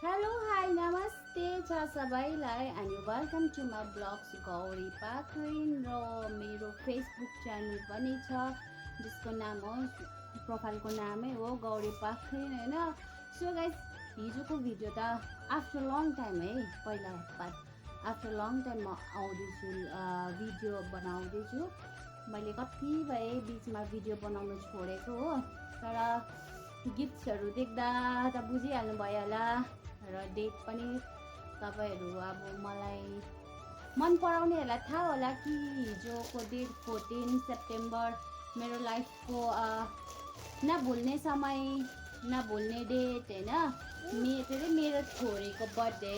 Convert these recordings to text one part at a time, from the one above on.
Hello hi नमस्ते छ सबैलाई अनि welcome to my blogs Gauri Pakhrin र मेरो फेसबुक च्यानल पनि छ जसको नाम हो प्रोफाइलको नामै हो गौरी पाखरिन होइन। सो गाइस हिजोको भिडियो त आफ्टर लङ टाइम है, पहिला आफ्टर लङ टाइम म आउँदैछु भिडियो बनाउँदैछु। मैले कति भए बिचमा भिडियो बनाउनु छोडेको हो, तर गिफ्ट्सहरू देख्दा त बुझिहाल्नु भयो होला र डेट पनि तपाईँहरू अब मलाई मन पराउनेहरूलाई थाहा होला कि हिजोको डेट 14 सेप्टेम्बर मेरो लाइफको नभुल्ने समय नभुल्ने डेट होइन। मेरो छोरीको बर्थडे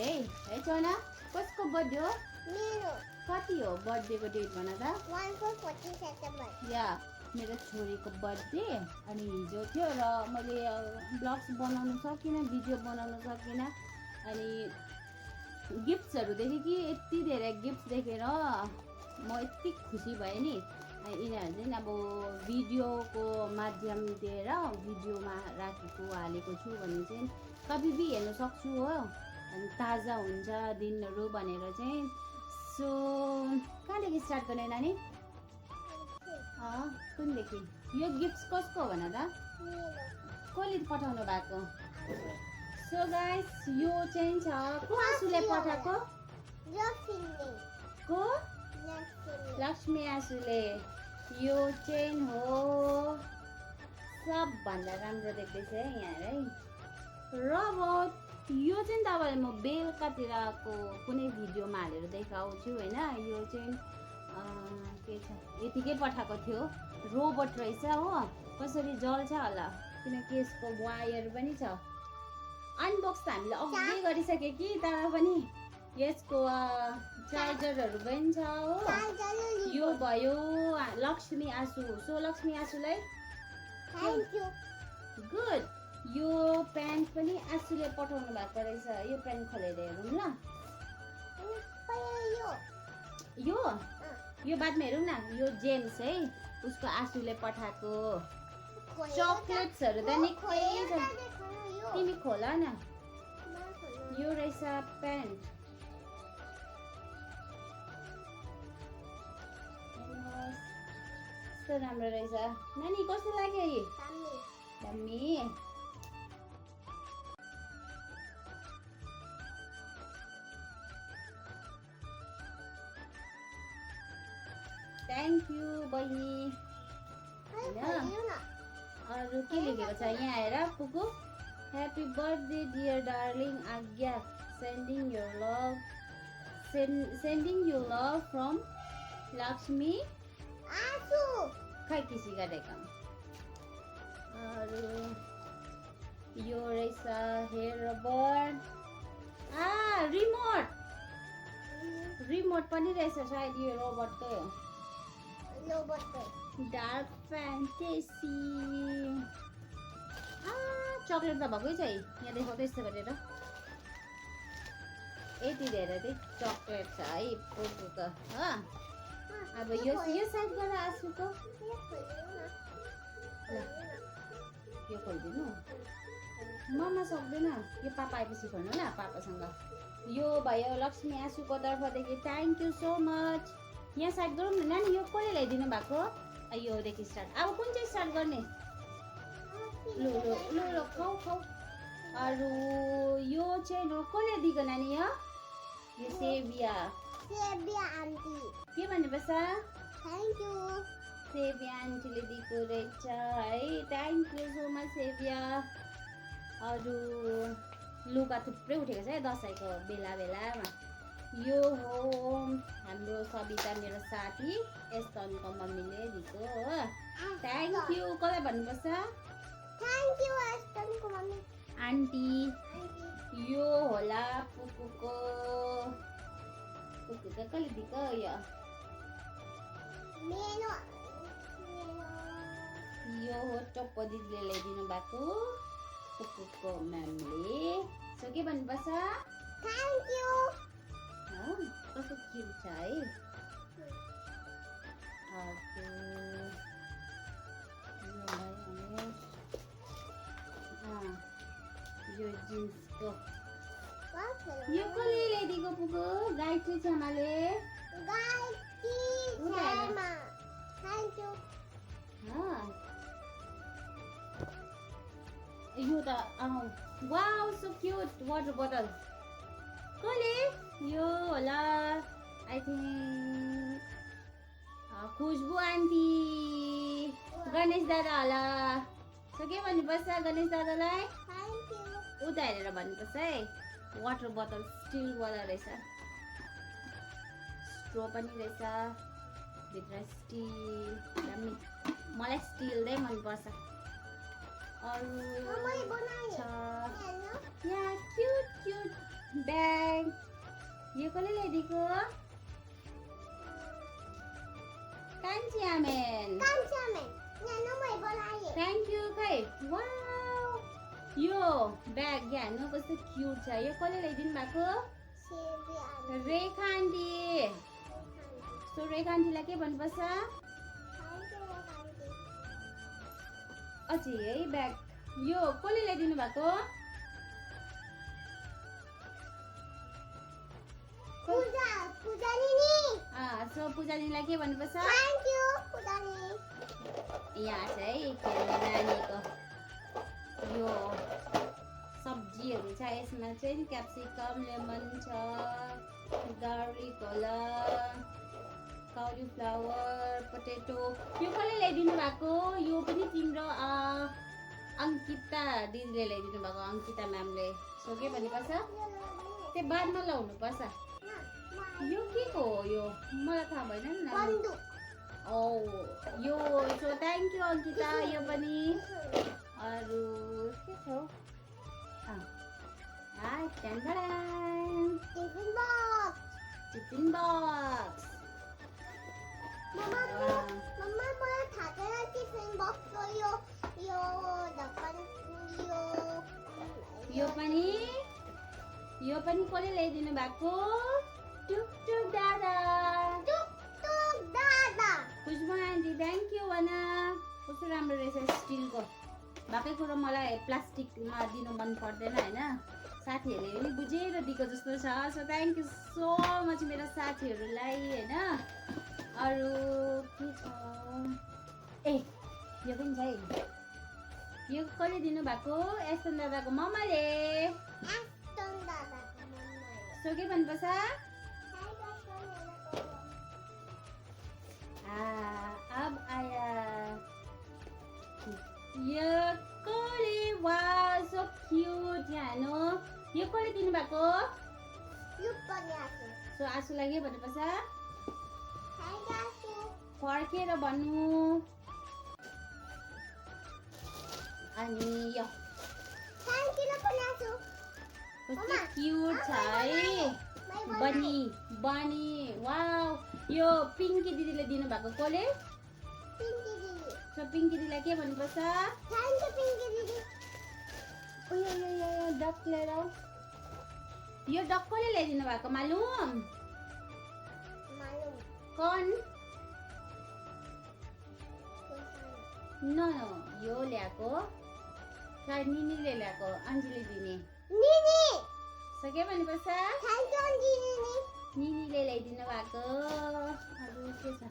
है चना। कसको बर्थडे हो? मेरो। कति हो बर्थडेको डेट भन त? 14 सेप्टेम्बर। या मेरो छोरीको बर्थडे अनि हिजो थियो र मैले ब्लग्स बनाउनु सकिनँ, भिडियो बनाउनु सकिनँ। अनि गिफ्ट्सहरू देखेँ कि यति धेरै गिफ्ट्स देखेर म यति खुसी भएँ नि। यिनीहरू चाहिँ अब भिडियोको माध्यम दिएर भिडियोमा राखेको हालेको छु भने चाहिँ कभी भी हेर्न सक्छु हो, अनि ताजा हुन्छ दिनहरू भनेर चाहिँ। सो कहाँदेखि स्टार्ट गर्ने नानी? कुनदेखि? यो गिफ्ट्स कसको भन त? कसले पठाउनु भएको? सो गाइस यो चाहिँ छ को आँसुले पठाएको? को? लक्ष्मी आँसुले। यो चाहिँ हो सबभन्दा राम्रो देख्दैछ है यहाँ है। र अब यो चाहिँ तपाईँलाई म बेलुकातिरको कुनै भिडियोमा हालेर देखाउँछु होइन। यो चाहिँ के छ, यतिकै पठाएको थियो। रोबोट रहेछ हो, कसरी जल्छ होला किनकि यसको वायर पनि छ। अनबक्स त हामीले अघि गरिसक्यो कि, तर पनि यसको चार्जरहरू पनि छ हो। यो भयो लक्ष्मी आँसु। सो लक्ष्मी आँसुलाई थ्याङ्क यू। गुड। यो प्यान्ट पनि आँसुले पठाउनु भएको रहेछ। यो प्यान्ट खोलेर हेरौँ ल। यो बादमा हेरौँ न। यो जेम्स है, उसको आँसुले पठाएको चकलेट्सहरू त निकै छ। तिमी खोला न। यो रहेछ प्यान्ट। कस्तो राम्रो रहेछ नानी, कस्तो लाग्यो यी? दामी। थ्याङ्क यू बहिनी। अरू के लेखेको छ यहाँ हेर कुकु? Happy birthday dear darling Agya, sending you love from Lakshmi Aansu. खै किसी गरेको। अरू यो रहेछ हेयर रबर। रिमोट पनि रहेछ सायद यो रोबोटकै हो। Dark fantasy. चक्लेट त भएकै छ है, यहाँ देखाउँछ यस्तो गरेर। यति धेरै चाहिँ चक्लेट छ है पुगुको। अब यो साइड गरेर आँसुको यो खोलिदिनु। ममा सक्दैन, यो पापा आएपछि खोल्नु न पापासँग। यो भयो लक्ष्मी आँसुको तर्फदेखि थ्याङ्क यू सो मच। यहाँ साइड गरौँ न नानी। यो कसले ल्याइदिनु भएको? योदेखि स्टार्ट। अब कुन चाहिँ स्टार्ट गर्ने? लु खाऊ। अरू यो चाहिँ कसले दिएको नानी? यो सेभिया आन्टी। के भन्नुपर्छ? Thank you. सेभिया आन्टीले दिएको रहेछ है। Thank you so much Sevia. अरू लुगा थुप्रै उठेको छ है दसैँको बेलामा। यो हो हाम्रो सबिता, मेरो साथी, एस्तनको मम्मीले दिएको हो। Thank you. कसलाई भन्नुपर्छ? थ्याङ्क यू एस्तनको मम्मी आन्टी। यो होला पुकुको कसले दिएको? यो हो टप्पो दिदीले ल्याइदिनु भएको पुकुको म्यामले। सो के भन्नुपर्छ? Thank you. कस्तो क्युट छ है। यो जिन्सको यो कसले ल्याइदिएको पुगो गायत्री छमाले Thank you. यो त वाउ सो क्युट वाटर बोतल कसले यो होला आई थिङ्क खुशबु आन्टी गणेश दादा होला सो के भन्नुपर्छ गणेश दादालाई Thank you. उता हेरेर भन्नुपर्छ है वाटर बोतल स्टिलवाला रहेछ स्ट्रो पनि रहेछ भित्र स्टिल दामी मलाई स्टिल नै मनपर्छ अरू मैले बनाएँ। छ हेर्नु। यहाँ क्युट ब्याग यो कसले ल्याइदिएको कान्छी आमेन Kanchamen. Heर्नु मैले बनाएँ। थ्याङ्क यू खै वाउ यो ब्याग हेर्नु कस्तो क्युट छ यो कसले ल्याइदिनु भएको सेबी आलु। रेखा आन्टी सो रेखा आन्टीलाई के भन्नुपर्छ Thank you, aunty. अझै है ब्याग यो कसले ल्याइदिनु भएको पूजा निनी। सो पूजानीलाई के भन्नुपर्छ Thank you, पूजा निनी। यहाँ चाहिँ खेल्ने नानीको यो सब्जीहरू छ यसमा चाहिँ क्याप्सिकम लेमन छ गार्लिक होला काउलीफ्लावर पोटेटो यो कसले ल्याइदिनु भएको यो पनि तिम्रो अङ्किता दिदीले ल्याइदिनु भएको अङ्किता म्यामले सो के भन्नुपर्छ त्यो बादमा लाउनुपर्छ यो के को हो यो मलाई थाहा भएन नि नाम। बन्दुक। ओ यो सो थ्याङ्क यू अङ्किता यो पनि अरू के छ हौ? Tiffin box. टिफिन बक्स मम्मा मलाई थाहा छैन टिफिन बक्सको यो ढक्कन यो पनि कसले ल्याइदिनु भएको टुकटुक दादा टुकटुक दादा। खुशबु आन्टी थ्याङ्क यू भन कस्तो राम्रो रहेछ स्टिलको भएकै कुरो मलाई प्लास्टिकमा दिनु मन पर्दैन होइन साथीहरूले पनि बुझेर दिएको जस्तो छ so thank you so much मेरो साथीहरूलाई होइन अरू के छ ए यो पनि छ है यो कसले दिनुभएको एस्टन दादाको मम्माले एस्टन दादाको मम्माले। सो के भन्नुपर्छ अब आया यो कसले वाउ सो क्युट यहाँ यो कसले दिनुभएको सो आँसुलाई के भन्नुपर्छ फर्केर भन्नु अनि यो कस्तो क्युट छ है बनी वाउ यो पिङ्की दिदीले दिनुभएको कसले सो पिङ्की दिदीलाई के भन्नुपर्छ उयो डक लिएर आऊ यो डक कसले ल्याइदिनु भएको मालुम कन न यो ल्याएको सायद निनीले ल्याएको अञ्जली दिने सो के भन्नुपर्छ निनीले ल्याइदिनु भएको अरू के छ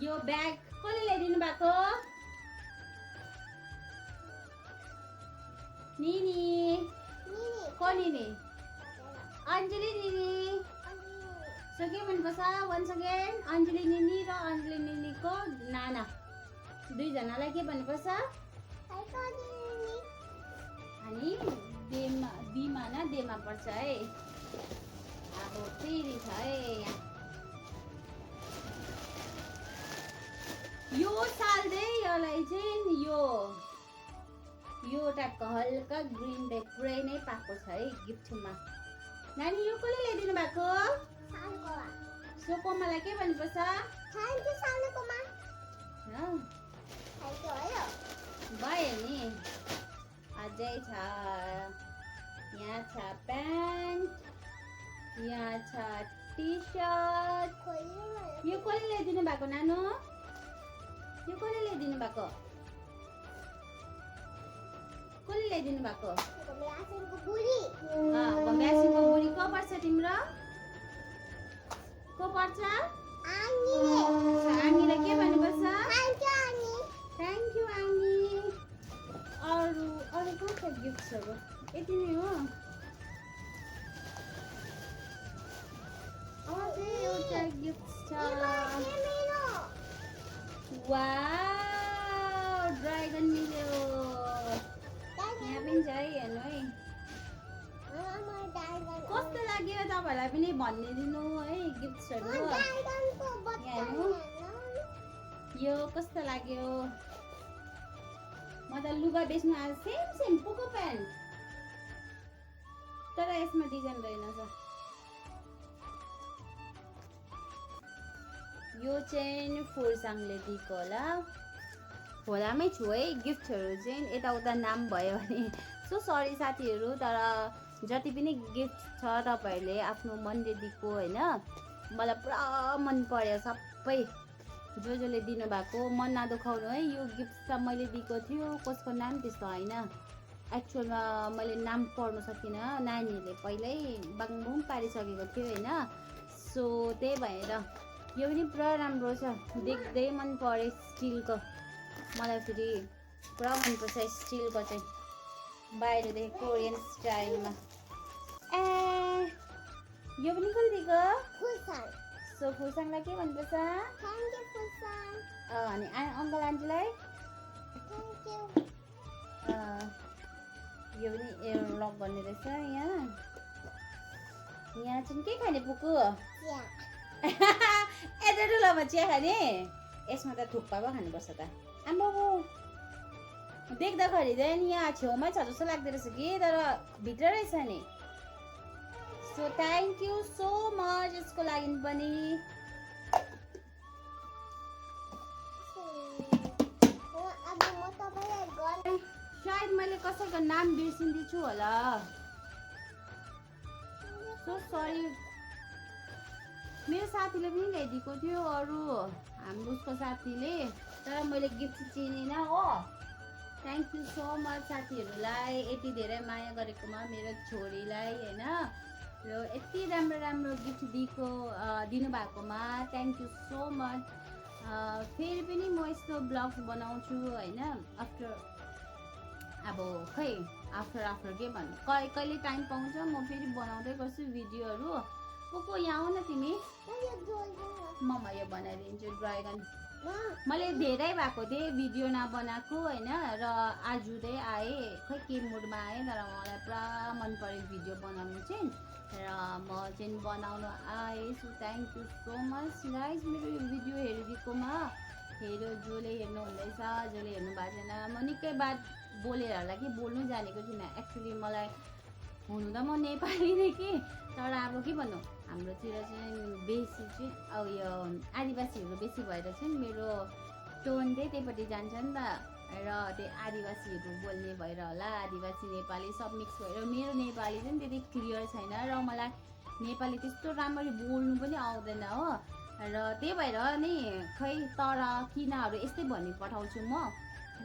यो ब्याग कसले ल्याइदिनु भएको निनी को निनी अञ्जली निनी सो के भन्नुपर्छ वन्स अगेन अञ्जली निनी र अञ्जली निनीको नाना दुईजनालाई के भन्नुपर्छ अनि बीमा न देमा पर्छ है अब फेरि छ है यहाँ यो साल चाहिँ यसलाई चाहिँ यो टाइपको हल्का ग्रिन स्प्रे नै पाएको छ है गिफ्टमा नानी यो कसले ल्याइदिनु भएको सो कोमालाई के भन्नुपर्छ भयो नि अझै छ यहाँ छ प्यान्ट यहाँ छ टी सर्ट यो कसले ल्याइदिनु भएको नानो यो कसले ल्याइदिनु भएको कसले ल्याइदिनु भएको घम्यासिङको बुढी घम्यासिङको बुढी को पर्छ तिम्रो को पर्छ आनी आङीलाई के भन्नुपर्छ thank you Ani thank you Angi अरू अरू कहाँ छ गिफ्ट्सहरू यति नै हो अझै एउटा गिफ्ट छ मेरो वाउ ड्रागन मिल्यो यहाँ पनि छ है हेर्नु है कस्तो लाग्यो तपाईँहरूलाई पनि भनिदिनु है गिफ्ट्सहरू यो कस्तो लाग्यो म त लुगा बेच्नु आज सेम पोको प्यान्ट तर यसमा डिजाइन रहेनछ यो चाहिँ फुर्साङले दिएको होला खोलामै छु है गिफ्टहरू चाहिँ यताउता नाम भयो भने सो सरी साथीहरू तर जति पनि गिफ्ट छ तपाईँहरूले आफ्नो मनले दिएको होइन मलाई पुरा मन पर्यो सबै जसले दिनुभएको मन नदुखाउनु है यो गिफ्ट त मैले दिएको थियो कसको नाम त्यस्तो होइन एक्चुअलमा मैले नाम पढ्नु सकिनँ नानीहरूले पहिल्यै बाङबुङ पारिसकेको थियो होइन सो त्यही भएर यो पनि पुरा राम्रो छ देख्दै मन पर्यो स्टिलको मलाई फेरि पुरा मनपर्छ स्टिलको चाहिँ बाहिरदेखि कोरियन स्टाइलमा ए यो पनि कसले दिएको फुर्साङ सो फुर्साङलाई के भन्नुपर्छ थ्याङ्क यू फुर्साङ अनि अङ्कल आन्टीलाई थ्याङ्क यू यो पनि एयर लक भन्ने रहेछ यहाँ चाहिँ के खाने पुकु यता ठुलोमा चिया खाने यसमा त थुक्पा पो खानुपर्छ त आम्बो देख्दाखेरि चाहिँ यहाँ छेउमै छ जस्तो लाग्दो रहेछ कि तर भित्र रहेछ नि so thank you so much यसको लागि पनि सायद मैले कसैको नाम बिर्सिन्दैछु होला सो सरी मेरो साथीले पनि ल्याइदिएको थियो अरू हाम्रो उसको साथीले तर मैले गिफ्ट चिनिनँ हो थ्याङ्क यू सो मच साथीहरूलाई यति धेरै माया गरेकोमा मेरो छोरीलाई होइन र यति राम्रो राम्रो गिफ्ट दिनुभएकोमा थ्याङ्क यू सो मच फेरि पनि म यस्तो ब्लग्स बनाउँछु होइन अब खै आफ्टर के भन्नु कहिले टाइम पाउँछ म फेरि बनाउँदै गर्छु भिडियोहरू को यहाँ आऊ न तिमी ममा यो बनाइदिन्छु ड्रागन मैले धेरै भएको थिएँ भिडियो नबनाएको होइन र आज चाहिँ आएँ खै के मुडमा आएँ तर मलाई पुरा मन पऱ्यो भिडियो बनाउनु चाहिँ र म चाहिँ बनाउनु आएँ so thank you so much guys मेरो यो भिडियो हेरिदिएकोमा जसले हेर्नु हुँदैछ जसले हेर्नु भएको छैन म निकै बात बोलेर होला कि बोल्नु जानेको छुइनँ एक्चुअली मलाई हुनु त म नेपाली नै कि तर अब के भन्नु हाम्रोतिर चाहिँ बेसी चाहिँ अब यो आदिवासीहरू बेसी भएर चाहिँ मेरो टोन चाहिँ त्यहीपट्टि जान्छ नि त र त्यो आदिवासीहरू बोल्ने भएर होला आदिवासी नेपाली सब मिक्स भएर मेरो नेपाली चाहिँ त्यति क्लियर छैन र मलाई नेपाली त्यस्तो राम्ररी बोल्नु पनि आउँदैन हो र त्यही भएर नि खै तर किनहरू यस्तै भनि पठाउँछु म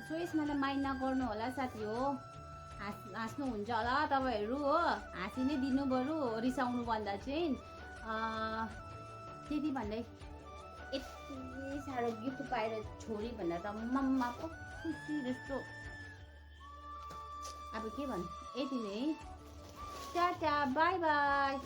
सो यसमा त माइन्ड नगर्नु होला साथी हो हाँस्नुहुन्छ होला तपाईँहरू हो हाँसी नै दिनु बरु रिसाउनु भन्दा चाहिँ त्यति भन्दै यति साह्रो गिफ्ट पाएर छोरी भन्दा त मम्मा पो खुसी जस्तो अब के भन्नु यति नै टाटा बाई बाई